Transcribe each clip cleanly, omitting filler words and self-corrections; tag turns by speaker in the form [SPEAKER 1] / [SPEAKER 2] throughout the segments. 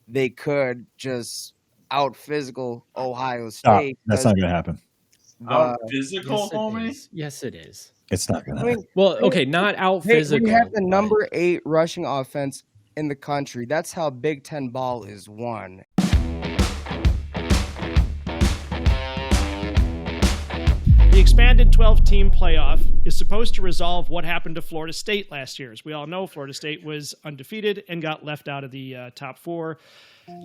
[SPEAKER 1] they could just out physical Ohio State.
[SPEAKER 2] That's not going to happen.
[SPEAKER 3] Out physical, homie?
[SPEAKER 4] Yes, it is.
[SPEAKER 2] It's not going to happen.
[SPEAKER 4] Well, okay, not out physical.
[SPEAKER 1] We have the number 8 rushing offense in the country. That's how Big Ten ball is won.
[SPEAKER 5] The expanded 12-team playoff is supposed to resolve what happened to Florida State last year. As we all know, Florida State was undefeated and got left out of the top 4.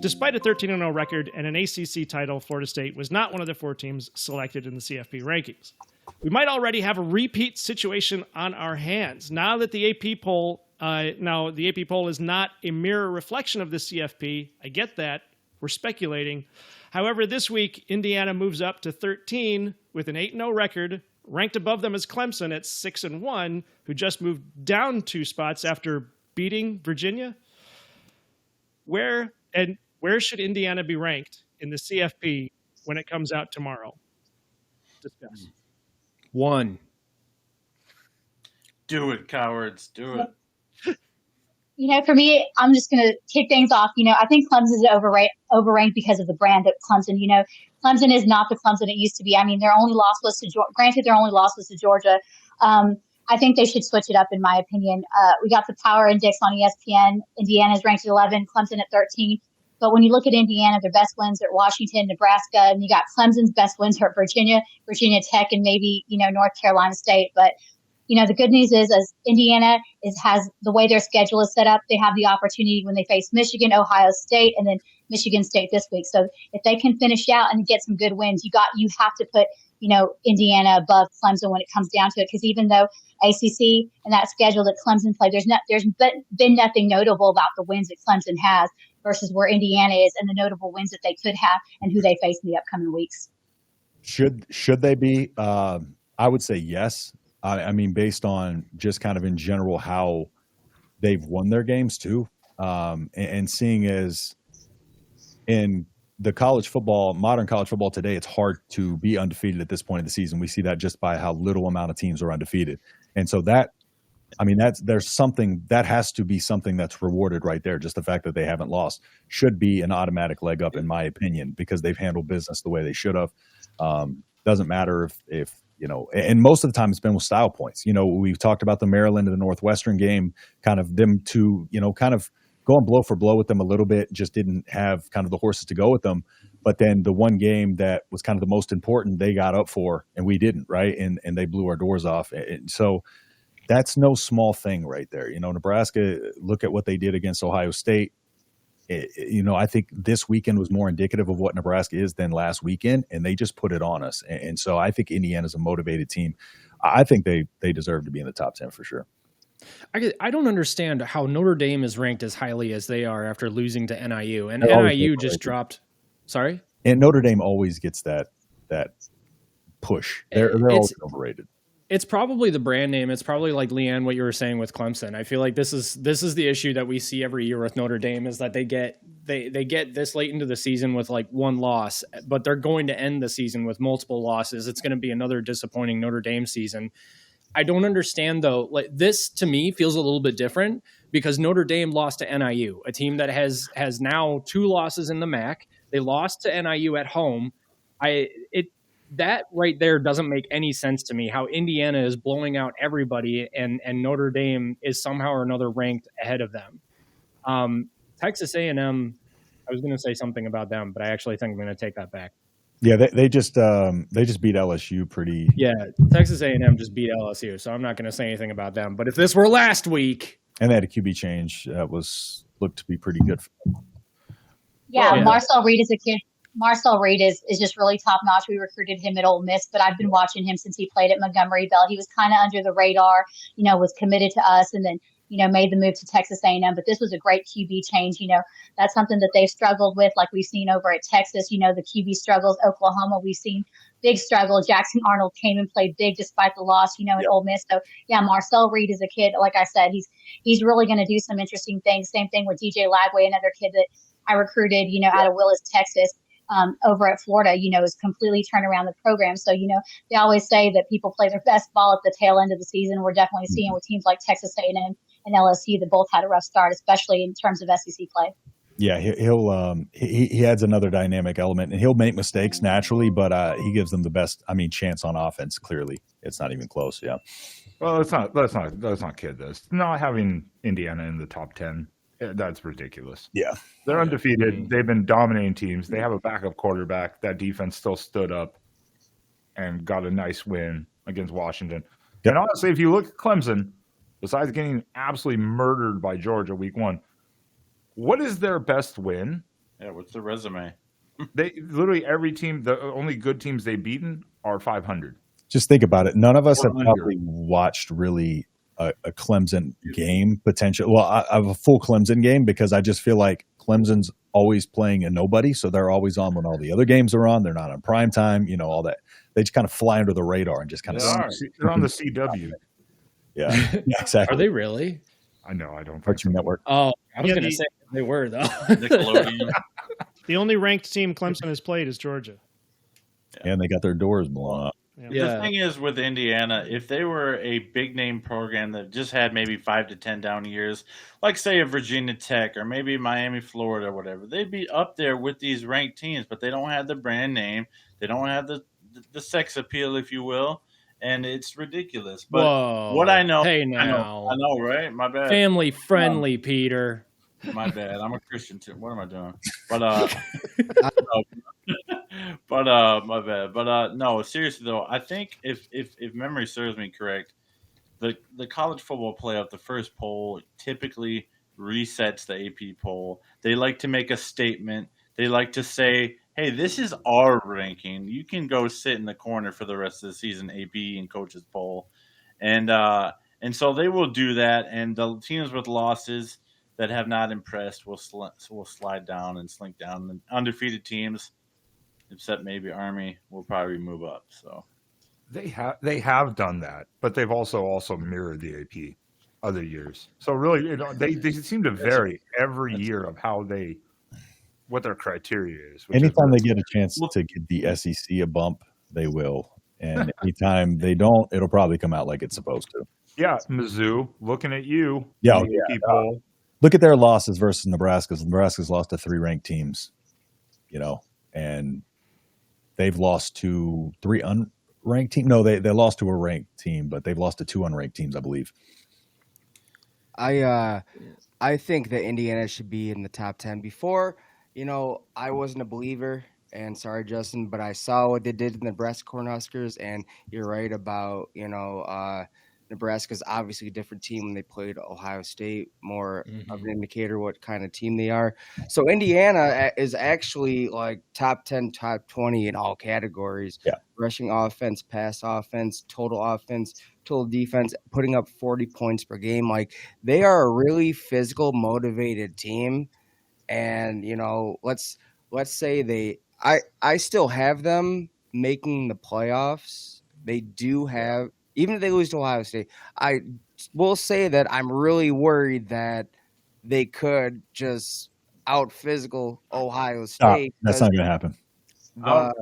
[SPEAKER 5] Despite a 13-0 record and an ACC title, Florida State was not one of the 4 teams selected in the CFP rankings. We might already have a repeat situation on our hands. Now that the AP poll, the AP poll is not a mirror reflection of the CFP. I get that. We're speculating. However, this week, Indiana moves up to 13 with an 8-0 record. Ranked above them is Clemson at 6-1, who just moved down 2 spots after beating Virginia. Where should Indiana be ranked in the CFP when it comes out tomorrow? Discuss.
[SPEAKER 4] 1.
[SPEAKER 3] Do it, cowards. Do it.
[SPEAKER 6] For me, I'm just going to kick things off. I think Clemson is overranked because of the brand of Clemson. Clemson is not the Clemson it used to be. I mean, their only loss was to Georgia. I think they should switch it up, in my opinion. We got the power index on ESPN. Indiana is ranked at 11, Clemson at 13. But when you look at Indiana, their best wins are at Washington, Nebraska, and you got Clemson's best wins are at Virginia Tech, and maybe, North Carolina State. But the good news is, as Indiana has the way their schedule is set up, they have the opportunity when they face Michigan, Ohio State, and then Michigan State this week. So if they can finish out and get some good wins, you have to put, Indiana above Clemson when it comes down to it. Because even though ACC and that schedule that Clemson played, there's been nothing notable about the wins that Clemson has versus where Indiana is and the notable wins that they could have and who they face in the upcoming weeks.
[SPEAKER 2] Should they be? I would say yes. I mean, based on just kind of in general how they've won their games too, and seeing as in the modern college football today, it's hard to be undefeated at this point of the season. We see that just by how little amount of teams are undefeated, and so there's something that has to be something that's rewarded right there. Just the fact that they haven't lost should be an automatic leg up, in my opinion, because they've handled business the way they should have. Doesn't matter if and most of the time it's been with style points. We've talked about the Maryland and the Northwestern game, kind of them two, kind of going blow for blow with them a little bit, just didn't have kind of the horses to go with them. But then the one game that was kind of the most important, they got up for, and we didn't, right? And they blew our doors off. And so that's no small thing right there. Nebraska, look at what they did against Ohio State. I think this weekend was more indicative of what Nebraska is than last weekend, and they just put it on us. And so I think Indiana's a motivated team. I think they deserve to be in the top 10 for sure.
[SPEAKER 4] I don't understand how Notre Dame is ranked as highly as they are after losing to NIU. And NIU just dropped. Sorry?
[SPEAKER 2] And Notre Dame always gets that push. They're always overrated.
[SPEAKER 4] It's probably the brand name. It's probably like Leanne, what you were saying with Clemson. I feel like this is the issue that we see every year with Notre Dame is that they get this late into the season with like one loss, but they're going to end the season with multiple losses. It's going to be another disappointing Notre Dame season. I don't understand though. Like this to me feels a little bit different because Notre Dame lost to NIU, a team that has now 2 losses in the MAC. They lost to NIU at home. That right there doesn't make any sense to me, how Indiana is blowing out everybody and Notre Dame is somehow or another ranked ahead of them. Texas A&M, I was going to say something about them, but I actually think I'm going to take that back.
[SPEAKER 2] Yeah, they just beat LSU pretty.
[SPEAKER 4] Yeah, Texas A&M just beat LSU, so I'm not going to say anything about them. But if this were last week.
[SPEAKER 2] And they had a QB change that looked to be pretty good for them.
[SPEAKER 6] Yeah, Marcel Reed is a kid. Marcel Reed is just really top notch. We recruited him at Ole Miss, but I've been watching him since he played at Montgomery Bell. He was kind of under the radar, was committed to us and then, made the move to Texas A&M. But this was a great QB change. That's something that they've struggled with, like we've seen over at Texas, the QB struggles. Oklahoma, we've seen big struggle. Jackson Arnold came and played big despite the loss, at Ole Miss. So, yeah, Marcel Reed is a kid. Like I said, he's really going to do some interesting things. Same thing with DJ Lagway, another kid that I recruited, out of Willis, Texas. Over at Florida, is completely turned around the program. So, they always say that people play their best ball at the tail end of the season. We're definitely seeing with teams like Texas A&M and LSU that both had a rough start, especially in terms of SEC play.
[SPEAKER 2] Yeah, he adds another dynamic element, and he'll make mistakes naturally, but he gives them the best, chance on offense. Clearly, it's not even close. Yeah.
[SPEAKER 7] Well, let's not kid this. Not having Indiana in the top 10, that's ridiculous.
[SPEAKER 2] Yeah.
[SPEAKER 7] They're undefeated. They've been dominating teams. They have a backup quarterback. That defense still stood up and got a nice win against Washington.
[SPEAKER 2] Yep.
[SPEAKER 7] And honestly, if you look at Clemson, besides getting absolutely murdered by Georgia week 1, what is their best win?
[SPEAKER 3] Yeah, what's the resume?
[SPEAKER 7] They literally every team, the only good teams they've beaten are 500.
[SPEAKER 2] Just think about it. None of us have
[SPEAKER 7] 400.
[SPEAKER 2] probably watched really a Clemson game potential. Well, I have a full Clemson game because I just feel like Clemson's always playing a nobody. So they're always on when all the other games are on. They're not on prime time, all that. They just kind of fly under the radar and just kind of.
[SPEAKER 7] They're on the CW.
[SPEAKER 2] Yeah, exactly.
[SPEAKER 4] Are they really?
[SPEAKER 7] I know. I don't think
[SPEAKER 2] Cartoon Network.
[SPEAKER 4] Oh, I was
[SPEAKER 5] Yeah,
[SPEAKER 4] going to
[SPEAKER 5] the-
[SPEAKER 4] say they were, though.
[SPEAKER 3] Nickelodeon.
[SPEAKER 5] The only ranked team Clemson has played is Georgia.
[SPEAKER 2] And they got their doors blown up.
[SPEAKER 3] The thing is with Indiana, if they were a big name program that just had maybe 5 to 10 down years, like say a Virginia Tech or maybe Miami, Florida, or whatever, they'd be up there with these ranked teams, but they don't have the brand name. They don't have the sex appeal, if you will. And it's ridiculous. But
[SPEAKER 4] Whoa.
[SPEAKER 3] what I know,
[SPEAKER 4] Hey,
[SPEAKER 3] I
[SPEAKER 4] now.
[SPEAKER 3] know, right? My bad.
[SPEAKER 4] Family friendly, Peter.
[SPEAKER 3] My bad. I'm a Christian too. What am I doing? But my bad. But no, seriously though, I think if memory serves me correct, the college football playoff, the first poll typically resets the AP poll. They like to make a statement. They like to say, "Hey, this is our ranking. You can go sit in the corner for the rest of the season." AP and coaches poll, and so they will do that. And the teams with losses that have not impressed will slide down and slink down. And undefeated teams, except maybe Army, will probably move up. So
[SPEAKER 7] they have done that, but they've also mirrored the AP other years. So really, they seem to vary every year of what their criteria is.
[SPEAKER 2] Anytime they get a chance to give the SEC a bump, they will. And anytime they don't, it'll probably come out like it's supposed to.
[SPEAKER 7] Yeah, Mizzou, looking at you.
[SPEAKER 2] Yeah,
[SPEAKER 7] the AP poll.
[SPEAKER 2] Look at their losses versus Nebraska's. Nebraska's lost to 3 ranked teams, and they've lost to 3 unranked teams. No, they lost to a ranked team, but they've lost to 2 unranked teams, I believe.
[SPEAKER 1] I think that Indiana should be in the top 10. Before, I wasn't a believer, and sorry, Justin, but I saw what they did to the Nebraska Cornhuskers, and you're right about, Nebraska's obviously a different team when they played Ohio State, more of an indicator what kind of team they are. So Indiana is actually like top 10, top 20 in all categories.
[SPEAKER 2] Yeah.
[SPEAKER 1] Rushing offense, pass offense, total defense, putting up 40 points per game. Like, they are a really physical, motivated team. And, let's say I still have them making the playoffs. They do have, even if they lose to Ohio State, I will say that I'm really worried that they could just out physical Ohio State.
[SPEAKER 2] That's not going to happen.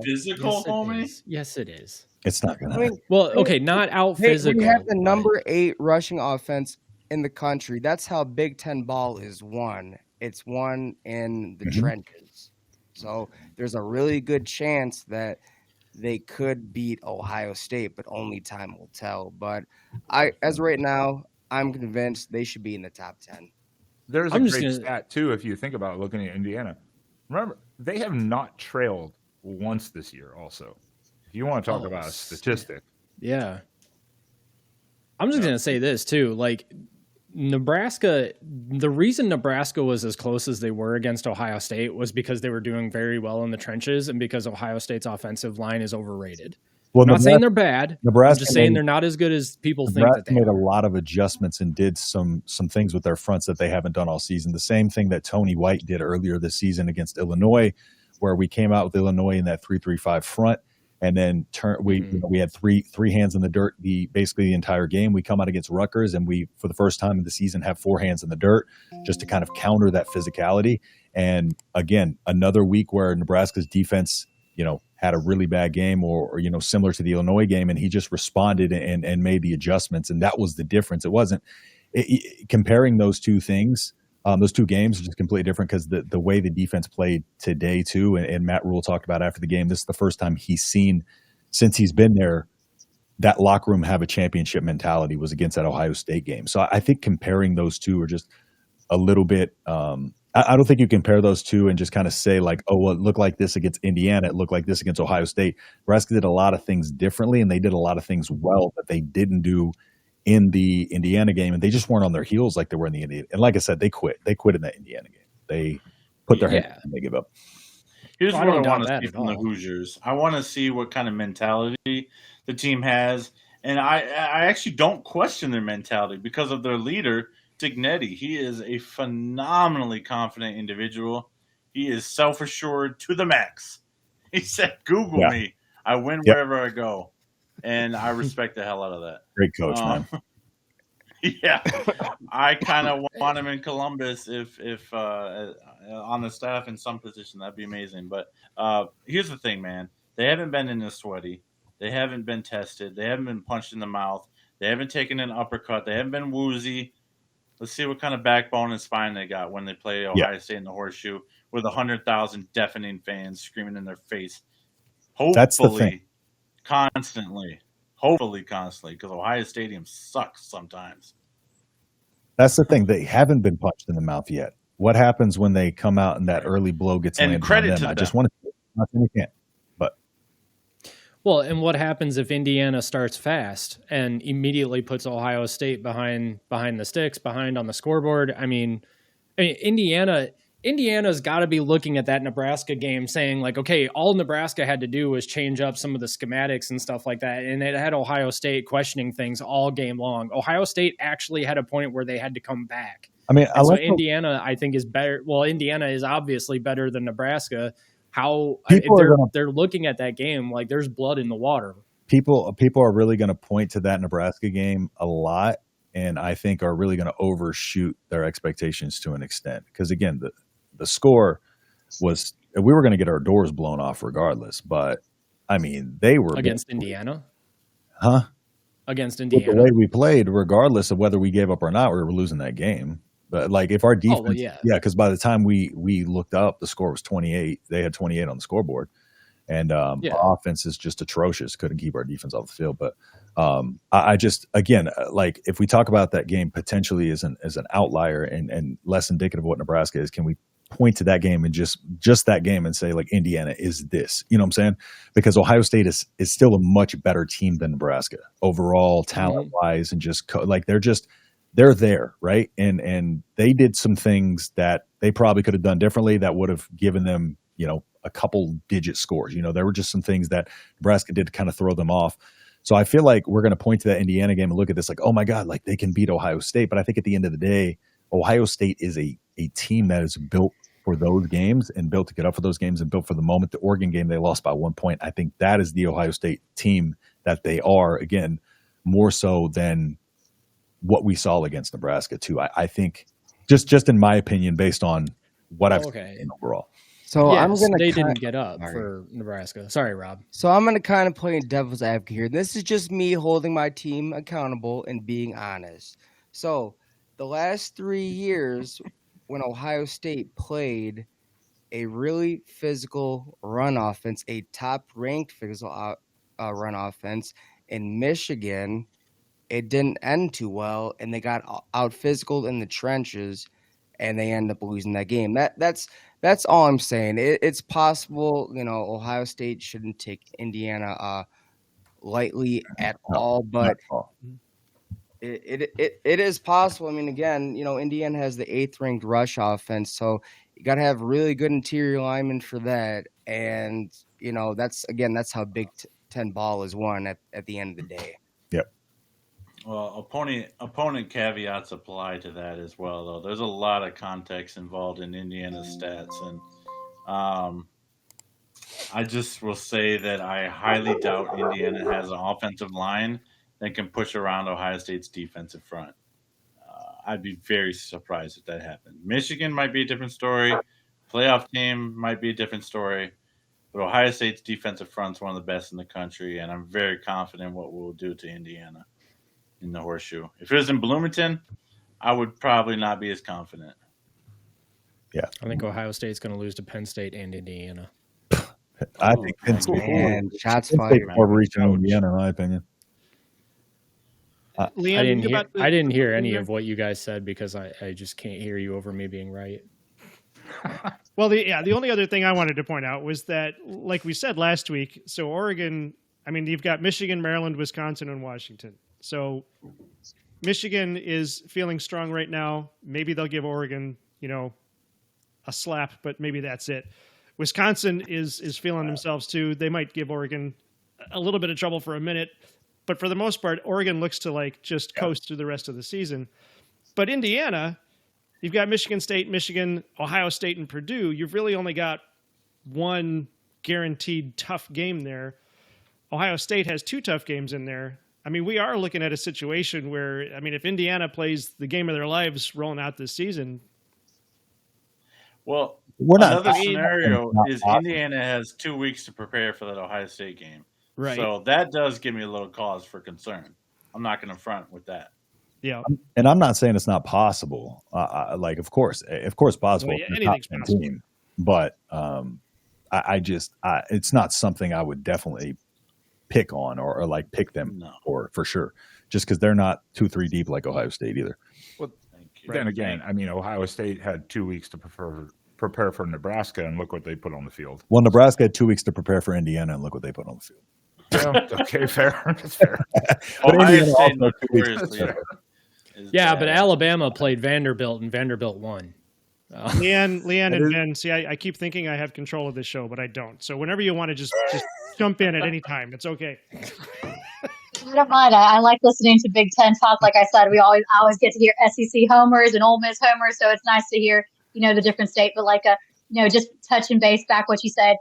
[SPEAKER 3] Physical, homie?
[SPEAKER 4] Yes, it is.
[SPEAKER 2] It's not going to happen.
[SPEAKER 4] Well, okay, not out physical.
[SPEAKER 1] We have the number 8 rushing offense in the country. That's how Big Ten ball is won. It's won in the trenches. So there's a really good chance that they could beat Ohio State, but only time will tell. But as right now, I'm convinced they should be in the top 10.
[SPEAKER 7] There's a great stat, too, if you think about looking at Indiana. Remember, they have not trailed once this year also. If you want to talk about a statistic.
[SPEAKER 4] Yeah. I'm just going to say this, too. Like, Nebraska, the reason Nebraska was as close as they were against Ohio State was because they were doing very well in the trenches and because Ohio State's offensive line is overrated.
[SPEAKER 2] Well,
[SPEAKER 4] I'm not saying they're bad.
[SPEAKER 2] Nebraska
[SPEAKER 4] I'm just saying they're not as good as people think that they
[SPEAKER 2] made
[SPEAKER 4] are.
[SPEAKER 2] a lot of adjustments and did some things with their fronts that they haven't done all season. The same thing that Tony White did earlier this season against Illinois, where we came out with Illinois in that 3-3-5 front. And then we had three hands in the dirt basically the entire game. We come out against Rutgers and we, for the first time in the season, have 4 hands in the dirt just to kind of counter that physicality. And again, another week where Nebraska's defense, had a really bad game or similar to the Illinois game, and he just responded and made the adjustments. And that was the difference. It wasn't comparing those two things. Those two games are just completely different because the way the defense played today too, and Matt Rule talked about after the game, this is the first time he's seen since he's been there that locker room have a championship mentality was against that Ohio State game. So I think comparing those two are just a little bit. I don't think you compare those two and just kind of say like, oh, well, it looked like this against Indiana, it looked like this against Ohio State. Nebraska did a lot of things differently, and they did a lot of things well that they didn't do in the Indiana game, and they just weren't on their heels like they were in the Indiana. And like I said, they quit. They quit in that Indiana game. They put their head down and they give up.
[SPEAKER 3] Here's
[SPEAKER 4] Well, I
[SPEAKER 3] what I
[SPEAKER 4] don't doubt
[SPEAKER 3] want to
[SPEAKER 4] that
[SPEAKER 3] see
[SPEAKER 4] at
[SPEAKER 3] from the
[SPEAKER 4] all.
[SPEAKER 3] Hoosiers. I want to see what kind of mentality the team has, and I actually don't question their mentality because of their leader, Dignetti. He is a phenomenally confident individual. He is self-assured to the max. He said, "Google
[SPEAKER 2] Yeah.
[SPEAKER 3] me. I win
[SPEAKER 2] Yep.
[SPEAKER 3] wherever I go," and I respect the hell out of that.
[SPEAKER 2] Great coach, man.
[SPEAKER 3] Yeah, I kind of want him in Columbus if on the staff in some position. That'd be amazing. But here's the thing, man. They haven't been in the sweaty. They haven't been tested. They haven't been punched in the mouth. They haven't taken an uppercut. They haven't been woozy. Let's see what kind of backbone and spine they got when they play Ohio State in the Horseshoe with 100,000 deafening fans screaming in their face.
[SPEAKER 2] That's the thing.
[SPEAKER 3] Hopefully constantly, because Ohio Stadium sucks sometimes.
[SPEAKER 2] That's the thing. They haven't been punched in the mouth yet. What happens when they come out and that early blow gets
[SPEAKER 3] And
[SPEAKER 2] landed
[SPEAKER 3] credit
[SPEAKER 2] on
[SPEAKER 3] to
[SPEAKER 2] them? I
[SPEAKER 3] them.
[SPEAKER 2] just want to not saying they can't. But
[SPEAKER 4] Well, and what happens if Indiana starts fast and immediately puts Ohio State behind the sticks, behind on the scoreboard? I mean Indiana's got to be looking at that Nebraska game saying like, okay, all Nebraska had to do was change up some of the schematics and stuff like that. And it had Ohio State questioning things all game long. Ohio State actually had a point where they had to come back.
[SPEAKER 2] I mean,
[SPEAKER 4] so Indiana, I think, is better. Well, Indiana is obviously better than Nebraska. They're looking at that game like there's blood in the water.
[SPEAKER 2] People are really going to point to that Nebraska game a lot, and I think are really going to overshoot their expectations to an extent. Because again, the score was, we were going to get our doors blown off regardless. But I mean, they were
[SPEAKER 4] against Indiana, Against
[SPEAKER 2] with
[SPEAKER 4] Indiana,
[SPEAKER 2] the way we played, regardless of whether we gave up or not, we were losing that game. But like if our defense, because by the time we looked up, the score was 28. They had 28 on the scoreboard, and our offense is just atrocious. Couldn't keep our defense off the field. But I just, again, like if we talk about that game potentially as an outlier and less indicative of what Nebraska is, can we point to that game and just that game and say like Indiana is this? You know what I'm saying? Because Ohio State is still a much better team than Nebraska overall, talent wise, and just like they're there, right? And they did some things that they probably could have done differently that would have given them, a couple digit scores. There were just some things that Nebraska did to kind of throw them off. So I feel like we're going to point to that Indiana game and look at this like, oh my God, like they can beat Ohio State. But I think at the end of the day, Ohio State is a team that is built for those games and built to get up for those games and built for the moment. The Oregon game, they lost by 1 point. I think that is the Ohio State team that they are, again, more so than what we saw against Nebraska too. I think just in my opinion, based on what I've seen overall.
[SPEAKER 1] So
[SPEAKER 4] they didn't get up for Nebraska. Sorry, Rob.
[SPEAKER 1] So I'm going to kind of play devil's advocate here. This is just me holding my team accountable and being honest. So the last 3 years when Ohio State played a really physical run offense, a top-ranked physical run offense in Michigan, it didn't end too well, and they got out-physicaled in the trenches, and they end up losing that game. That's all I'm saying. It's possible, Ohio State shouldn't take Indiana lightly at all, but it is possible. I mean, again, Indiana has the 8th ranked rush offense, so you got to have really good interior linemen for that. And, that's how Big Ten ball is won at the end of the day.
[SPEAKER 2] Yep.
[SPEAKER 3] Well, opponent caveats apply to that as well, though. There's a lot of context involved in Indiana's stats, and I just will say that I highly doubt Indiana has an offensive line that can push around Ohio State's defensive front. I'd be very surprised if that happened. Michigan might be a different story. Playoff team might be a different story. But Ohio State's defensive front is one of the best in the country, and I'm very confident what we'll do to Indiana in the Horseshoe. If it was in Bloomington, I would probably not be as confident.
[SPEAKER 2] Yeah.
[SPEAKER 4] I think Ohio State's going to lose to Penn State and Indiana.
[SPEAKER 2] I think Penn State,
[SPEAKER 1] Man, shots
[SPEAKER 2] Penn State
[SPEAKER 1] fired.
[SPEAKER 2] more reaching Indiana, in my opinion.
[SPEAKER 5] Leanne,
[SPEAKER 4] I didn't hear any of what you guys said because I just can't hear you over me being right.
[SPEAKER 5] Well, the only other thing I wanted to point out was that, like we said last week, so Oregon, I mean, you've got Michigan, Maryland, Wisconsin, and Washington. So Michigan is feeling strong right now. Maybe they'll give Oregon, a slap, but maybe that's it. Wisconsin is feeling themselves too. They might give Oregon a little bit of trouble for a minute, but for the most part, Oregon looks to just coast through the rest of the season. But Indiana, you've got Michigan State, Michigan, Ohio State, and Purdue. You've really only got one guaranteed tough game there. Ohio State has two tough games in there. I mean, we are looking at a situation where, I mean, if Indiana plays the game of their lives rolling out this season.
[SPEAKER 3] Well,
[SPEAKER 2] We're not,
[SPEAKER 3] another scenario is Indiana has 2 weeks to prepare for that Ohio State game.
[SPEAKER 5] Right.
[SPEAKER 3] So that does give me a little cause for concern. I'm not going to front with that.
[SPEAKER 5] Yeah.
[SPEAKER 2] And I'm not saying it's not possible. Of course possible.
[SPEAKER 5] Well, yeah, anything's possible.
[SPEAKER 2] Team. But it's not something I would definitely pick on or pick them for sure. Just because they're not 2-3 deep like Ohio State either.
[SPEAKER 7] Well, then again, I mean, Ohio State had 2 weeks to prepare for Nebraska, and look what they put on the field.
[SPEAKER 2] Well, Nebraska had 2 weeks to prepare for Indiana, and look what they put on the field.
[SPEAKER 7] Yeah, okay, fair. That's fair.
[SPEAKER 3] Ohio State notoriously
[SPEAKER 4] Yeah, but Alabama played Vanderbilt, and Vanderbilt won.
[SPEAKER 5] Leanne and Ben, see, I keep thinking I have control of this show, but I don't. So whenever you want to just jump in at any time, it's okay.
[SPEAKER 6] I don't mind. I like listening to Big Ten talk. Like I said, I always get to hear SEC homers and Ole Miss homers, so it's nice to hear the different state. But just touching base back what you said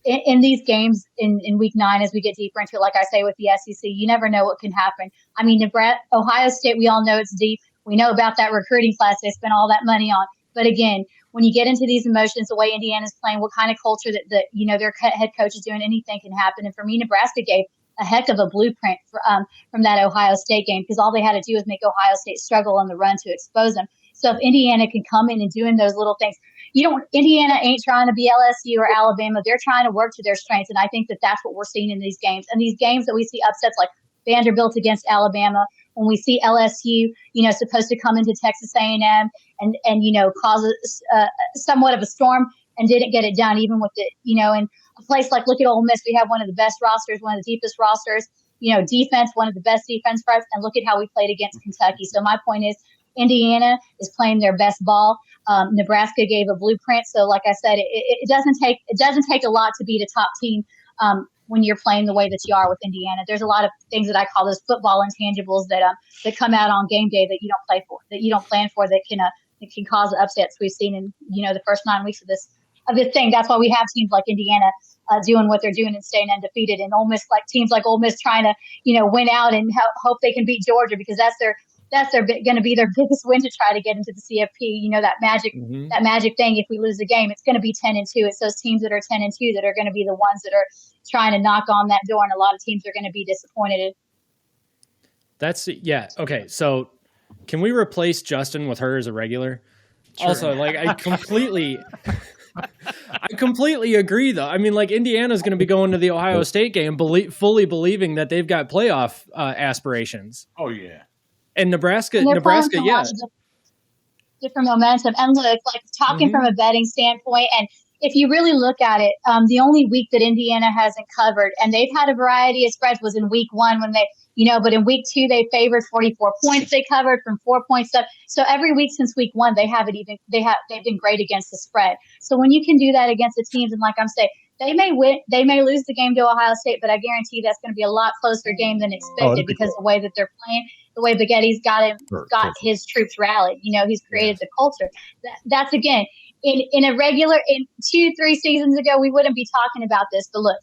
[SPEAKER 6] in these games in week 9 as we get deeper into it, like I say with the SEC, you never know what can happen. I mean, Ohio State, we all know it's deep. We know about that recruiting class they spent all that money on. But again, when you get into these emotions, the way Indiana's playing, what kind of culture that their head coach is doing, anything can happen. And for me, Nebraska gave a heck of a blueprint from that Ohio State game, because all they had to do was make Ohio State struggle on the run to expose them. So if Indiana can come in and doing those little things, Indiana ain't trying to be LSU or Alabama. They're trying to work to their strengths. And I think that that's what we're seeing in these games. And these games that we see upsets like Vanderbilt against Alabama, when we see LSU, supposed to come into Texas A&M and cause somewhat of a storm and didn't get it done, even with it, and a place like, look at Ole Miss, we have one of the best rosters, one of the deepest rosters, defense, one of the best defense for us, and look at how we played against Kentucky. So my point is, Indiana is playing their best ball. Nebraska gave a blueprint. So like I said, it doesn't take a lot to beat a top team when you're playing the way that you are with Indiana. There's a lot of things that I call those football intangibles that come out on game day that you don't play for, that you don't plan for, that can cause upsets we've seen in the first 9 weeks of this thing. That's why we have teams like Indiana doing what they're doing and staying undefeated, and teams like Ole Miss trying to win out and hope they can beat Georgia, because that's going to be their biggest win to try to get into the CFP. That magic thing. If we lose the game, it's going to be 10-2. It's those teams that are 10-2 that are going to be the ones that are trying to knock on that door, and a lot of teams are going to be disappointed.
[SPEAKER 4] Okay, so can we replace Justin with her as a regular? Sure. Also, I completely agree, though. I mean, Indiana's going to be going to the Ohio State game fully believing that they've got playoff aspirations.
[SPEAKER 3] Oh yeah.
[SPEAKER 4] And Nebraska, yeah.
[SPEAKER 6] Different momentum. And look, talking from a betting standpoint, and if you really look at it, the only week that Indiana hasn't covered, and they've had a variety of spreads, was in week 1 when they, but in week 2 they favored 44 points. They covered from 4 points up. So every week since week 1, they've been great against the spread. So when you can do that against the teams, and like I'm saying, they may win, they may lose the game to Ohio State, but I guarantee that's going to be a lot closer game than expected, because the way that they're playing, the way Baghetti's got his troops rallied. He's created the culture. That's again, in 2-3 seasons ago, we wouldn't be talking about this. But look,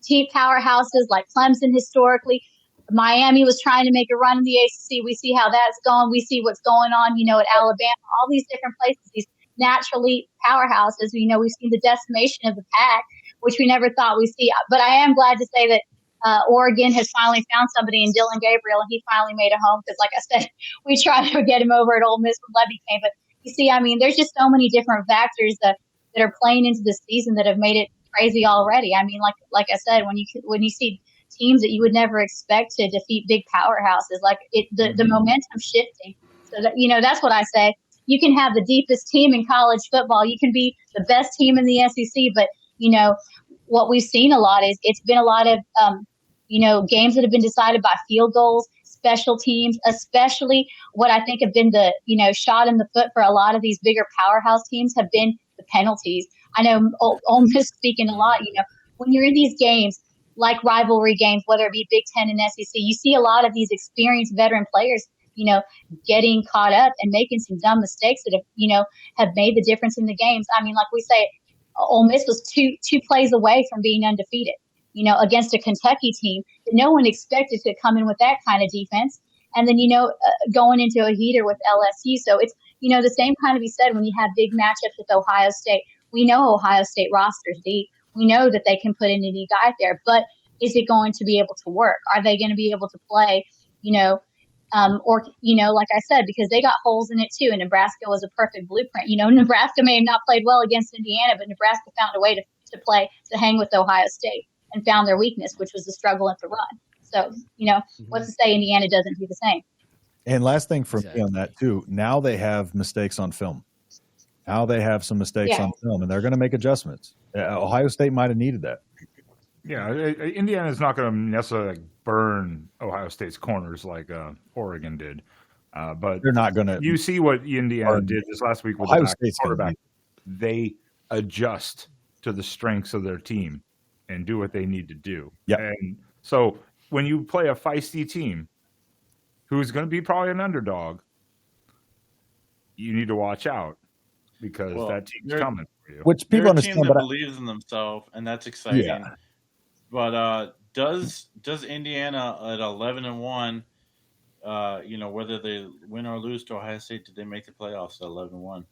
[SPEAKER 6] team powerhouses like Clemson historically, Miami was trying to make a run in the ACC. We see how that's going. We see what's going on, at Alabama, all these different places, these naturally powerhouses. We've seen the decimation of the pack, which we never thought we'd see. But I am glad to say that Oregon has finally found somebody in Dylan Gabriel, and he finally made a home, because, like I said, we tried to get him over at Ole Miss when Levy came. But You see, I mean, there's just so many different factors that are playing into the season that have made it crazy already. I mean, like I said, when you see teams that you would never expect to defeat big powerhouses, like the momentum shifting. So that, that's what I say. You can have the deepest team in college football. You can be the best team in the SEC, but what we've seen a lot is it's been a lot of games that have been decided by field goals, special teams, especially what I think have been the shot in the foot for a lot of these bigger powerhouse teams have been the penalties. I know Ole Miss speaking a lot. When you're in these games, like rivalry games, whether it be Big Ten and SEC, you see a lot of these experienced veteran players, getting caught up and making some dumb mistakes that have made the difference in the games. I mean, like we say, Ole Miss was two plays away from being undefeated, against a Kentucky team that no one expected to come in with that kind of defense. And then, going into a heater with LSU. So it's, the same kind of be said when you have big matchups with Ohio State. We know Ohio State roster's deep. We know that they can put in any guy there, but is it going to be able to work? Are they going to be able to play, like I said, because they got holes in it too. And Nebraska was a perfect blueprint. Nebraska may have not played well against Indiana, but Nebraska found a way to hang with Ohio State and found their weakness, which was the struggle at the run. So, what's to say Indiana doesn't do the same?
[SPEAKER 2] And last thing for me on that too, now they have mistakes on film. Now they have some mistakes on film, and they're going to make adjustments. Ohio State might have needed that.
[SPEAKER 7] Yeah, Indiana is not going to necessarily burn Ohio State's corners like Oregon did, but
[SPEAKER 2] they're not going to.
[SPEAKER 7] You see what Indiana did this last week with
[SPEAKER 2] Ohio
[SPEAKER 7] the quarterback. They adjust to the strengths of their team and do what they need to do.
[SPEAKER 2] Yeah,
[SPEAKER 7] and so when you play a feisty team who's going to be probably an underdog, you need to watch out. Because that team's coming for you.
[SPEAKER 2] Which people understand,
[SPEAKER 3] but believes in themselves, and that's exciting.
[SPEAKER 2] Yeah.
[SPEAKER 3] But does Indiana at 11-1, whether they win or lose to Ohio State, did they make the playoffs at 11-1?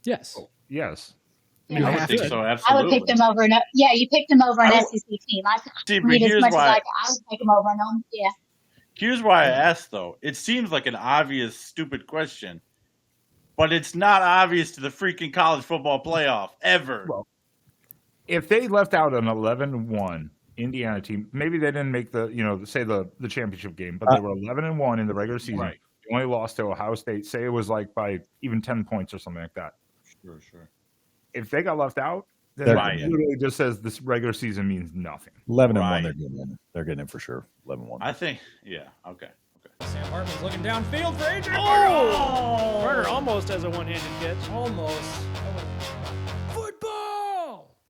[SPEAKER 4] Yes.
[SPEAKER 7] Oh, yes.
[SPEAKER 3] I would think so. Absolutely.
[SPEAKER 6] I would pick them over. You picked them over an SEC team. I would pick them over them. Yeah.
[SPEAKER 3] Here's why I asked, though. It seems like an obvious, stupid question. But it's not obvious to the freaking college football playoff ever.
[SPEAKER 7] Well, if they left out an 11-1 Indiana team, maybe they didn't make the championship game, but they were 11-1 in the regular season.
[SPEAKER 3] Right.
[SPEAKER 7] They only lost to Ohio State. Say it was like by even 10 points or something like that.
[SPEAKER 3] Sure.
[SPEAKER 7] If they got left out, then it literally just says this regular season means nothing.
[SPEAKER 2] 11-1, they're getting in for sure. 11-1.
[SPEAKER 3] I think, okay.
[SPEAKER 4] Sam Hartman's looking downfield for Adrian
[SPEAKER 5] Berger almost has a one-handed catch.
[SPEAKER 4] Almost.